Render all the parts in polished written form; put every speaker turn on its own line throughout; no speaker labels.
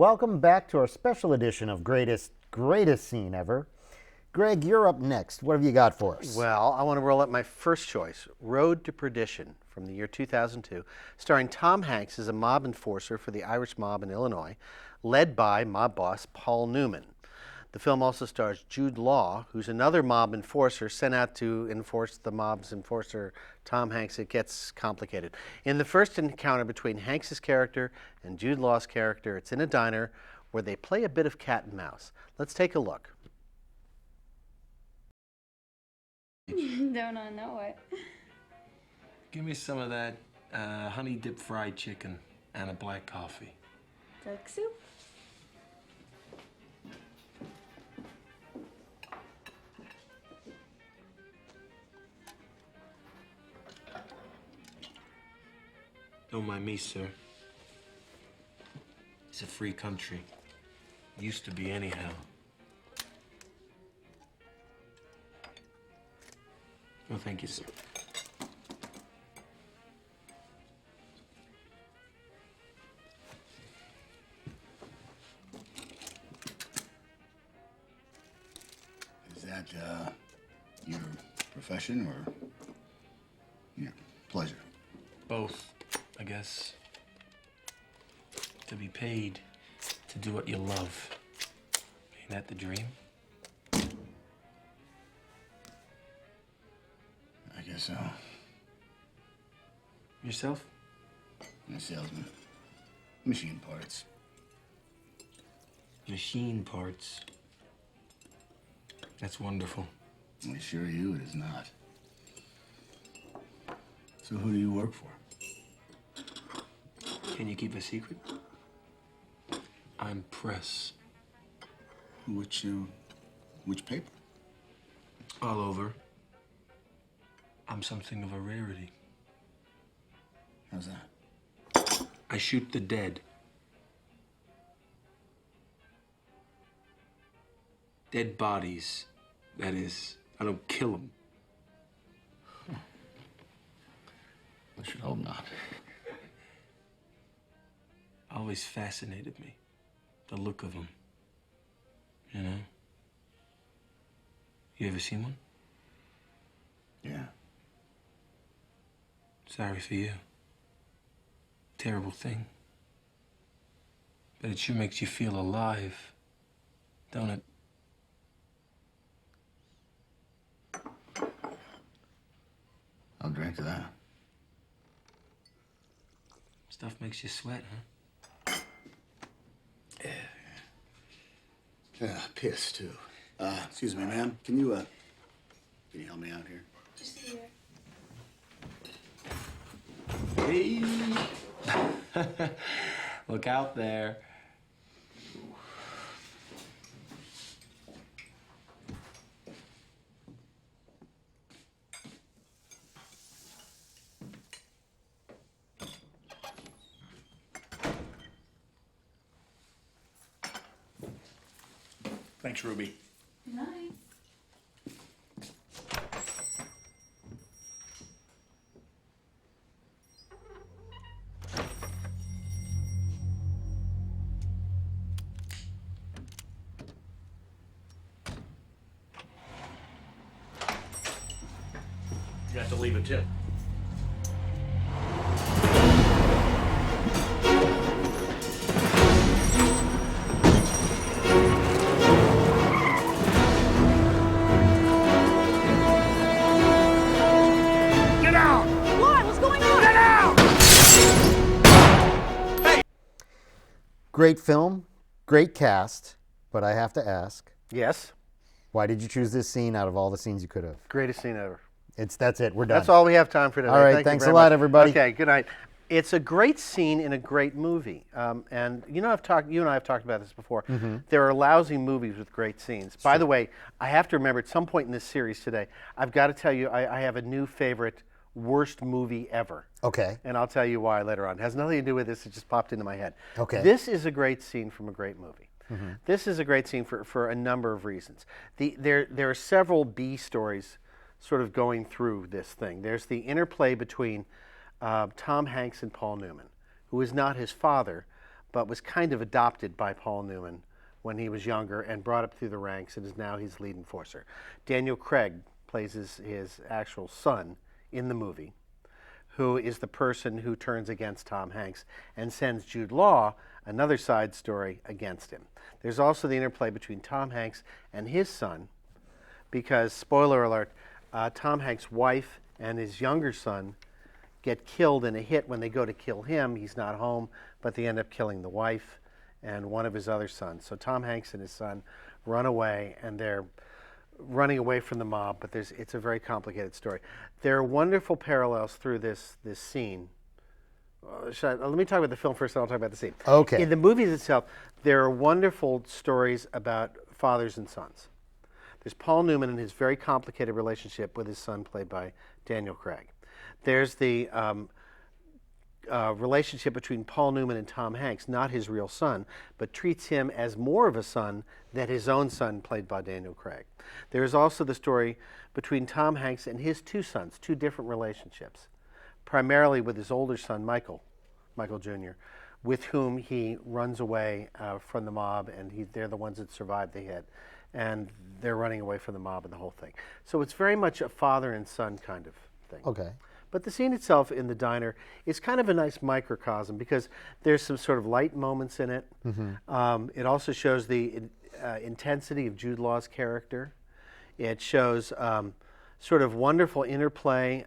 welcome back to our special edition of Greatest Scene Ever. Greg, you're up next. What have you got for us?
Well, I want to roll up my first choice, Road to Perdition, from the year 2002, starring Tom Hanks as a mob enforcer for the Irish mob in Illinois, led by mob boss Paul Newman. The film also stars Jude Law, who's another mob enforcer sent out to enforce the mob's enforcer, Tom Hanks. It gets complicated. In the first encounter between Hanks' character and Jude Law's character, it's in a diner where they play a bit of cat and mouse. Let's take a look.
Don't I know it?
Give me some of that honey dip fried chicken and a black coffee.
Duck soup?
Don't mind me, sir. It's a free country. Used to be anyhow. No, thank you, sir.
Is that your profession or your pleasure?
Both, I guess. To be paid to do what you love. Ain't that the dream?
I guess so.
Yourself?
I'm a salesman. Machine parts.
Machine parts. That's wonderful.
I assure you it is not. So who do you work for?
Can you keep a secret? I'm press.
Which paper?
All over. I'm something of a rarity.
How's that?
I shoot the dead. Dead bodies, that is. I don't kill them.
I should hope not.
Always fascinated me, the look of them. You know? You ever seen one?
Yeah.
Sorry for you. Terrible thing. But it sure makes you feel alive, don't it?
I'll drink to that.
Stuff makes you sweat, huh?
Yeah, piss too. Excuse me, ma'am. Can you help me out here?
Just here.
Hey! Look out there.
Thanks, Ruby.
Good night.
You have to leave a tip.
Get out! What? What's going on?
Get out!
Great film, great cast, but I have to ask,
Yes,
why did you choose this scene out of all the scenes you could have?
greatest scene ever.
That's it. We're done.
That's all we have time for today.
All right,
Thank you
thanks
very
a lot,
much.
everybody.
Okay, good night. It's a great scene in a great movie, and you and I have talked about this before. There are lousy movies with great scenes. By the way, I have to remember at some point in this series today, I've got to tell you I have a new favorite worst movie ever.
Okay.
And I'll tell you why later on. It has nothing to do with this. It just popped into my head.
Okay.
This is a great scene from a great movie. This is a great scene for a number of reasons. There are several B stories sort of going through this thing. There's the interplay between Tom Hanks and Paul Newman, who is not his father, but was kind of adopted by Paul Newman when he was younger and brought up through the ranks and is now his lead enforcer. Daniel Craig plays his actual son in the movie, who is the person who turns against Tom Hanks and sends Jude Law, another side story, against him. There's also the interplay between Tom Hanks and his son, because, spoiler alert, Tom Hanks' wife and his younger son get killed in a hit. When they go to kill him, he's not home, but they end up killing the wife and one of his other sons. So Tom Hanks and his son run away, and they're running away from the mob, but it's a very complicated story. There are wonderful parallels through this scene. Let me talk about the film first, and I'll talk about the scene.
Okay.
In the movies itself, there are wonderful stories about fathers and sons. There's Paul Newman and his very complicated relationship with his son, played by Daniel Craig. There's the relationship between Paul Newman and Tom Hanks, not his real son, but treats him as more of a son than his own son, played by Daniel Craig. There's also the story between Tom Hanks and his two sons, two different relationships, primarily with his older son, Michael Jr., with whom he runs away from the mob, and they're the ones that survived the hit, and they're running away from the mob and the whole thing. So it's very much a father and son kind of thing.
Okay.
But the scene itself in the diner is kind of a nice microcosm because there's some sort of light moments in it. It also shows the intensity of Jude Law's character. It shows sort of wonderful interplay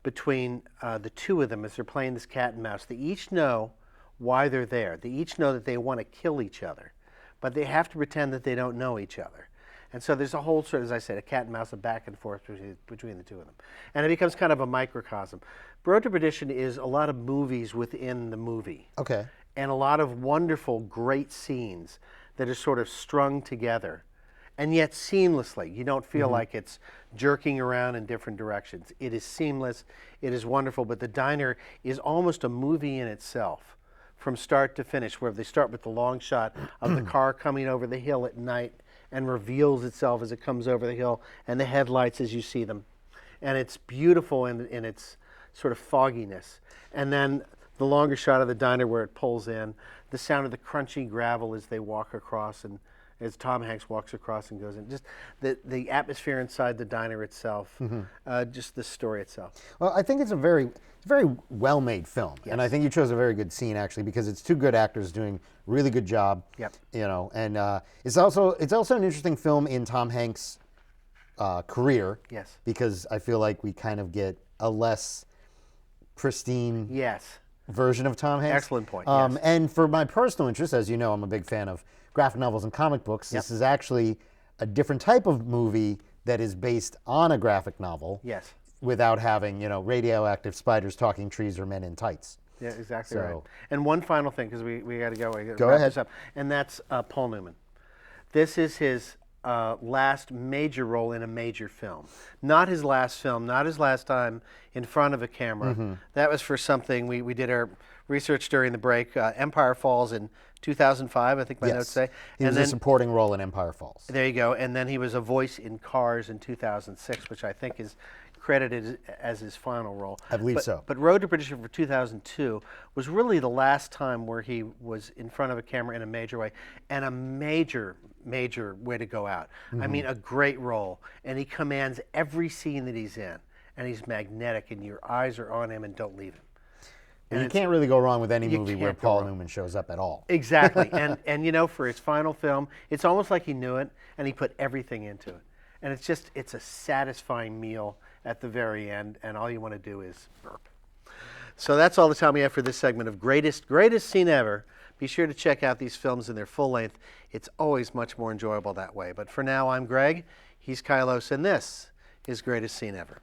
between the two of them as they're playing this cat and mouse. They each know why they're there. They each know that they want to kill each other, but they have to pretend that they don't know each other. And so there's a whole sort of, as I said, a cat and mouse, a back and forth between the two of them. And it becomes kind of a microcosm. Road to Perdition is a lot of movies within the movie.
Okay.
And a lot of wonderful, great scenes that are sort of strung together, and yet seamlessly. You don't feel like it's jerking around in different directions. It is seamless. It is wonderful. But the diner is almost a movie in itself, from start to finish, where they start with the long shot of the car coming over the hill at night and reveals itself as it comes over the hill, and the headlights as you see them. And it's beautiful in its sort of fogginess. And then the longer shot of the diner where it pulls in, the sound of the crunchy gravel as they walk across, and as Tom Hanks walks across and goes in. Just the atmosphere inside the diner itself, just the story itself.
Well, I think it's a very well-made film, and I think you chose a very good scene actually, because it's two good actors doing a really good job.
Yep.
You know, and it's also an interesting film in Tom Hanks' career.
Yes.
Because I feel like we kind of get a less pristine
Yes.
version of Tom Hanks.
Excellent point, yes.
And for my personal interest, as you know, I'm a big fan of graphic novels and comic books.
Yep.
This is actually a different type of movie that is based on a graphic novel.
Yes.
Without having, radioactive spiders, talking trees, or men in tights.
Yeah, exactly
So-
right. And one final thing, because we got to go. We gotta
Go
wrap
ahead.
this up. And that's Paul Newman. This is his last major role in a major film. Not his last film, not his last time in front of a camera. That was for something, we did our research during the break. Empire Falls in 2005, I think my notes say.
He was a supporting role in Empire Falls.
There you go. And then he was a voice in Cars in 2006, which I think is credited as his final role.
I believe so.
But Road to Perdition for 2002 was really the last time where he was in front of a camera in a major way, and a major way to go out. I mean, a great role. And he commands every scene that he's in, and he's magnetic, and your eyes are on him and don't leave him.
And you can't really go wrong with any
You
movie where
can't go
Paul
wrong.
Newman shows up at all.
Exactly. And for his final film, it's almost like he knew it, and he put everything into it. And it's a satisfying meal at the very end, and all you want to do is burp. So that's all the time we have for this segment of Greatest Scene Ever. Be sure to check out these films in their full length. It's always much more enjoyable that way. But for now, I'm Greg, he's Kylos, and this is Greatest Scene Ever.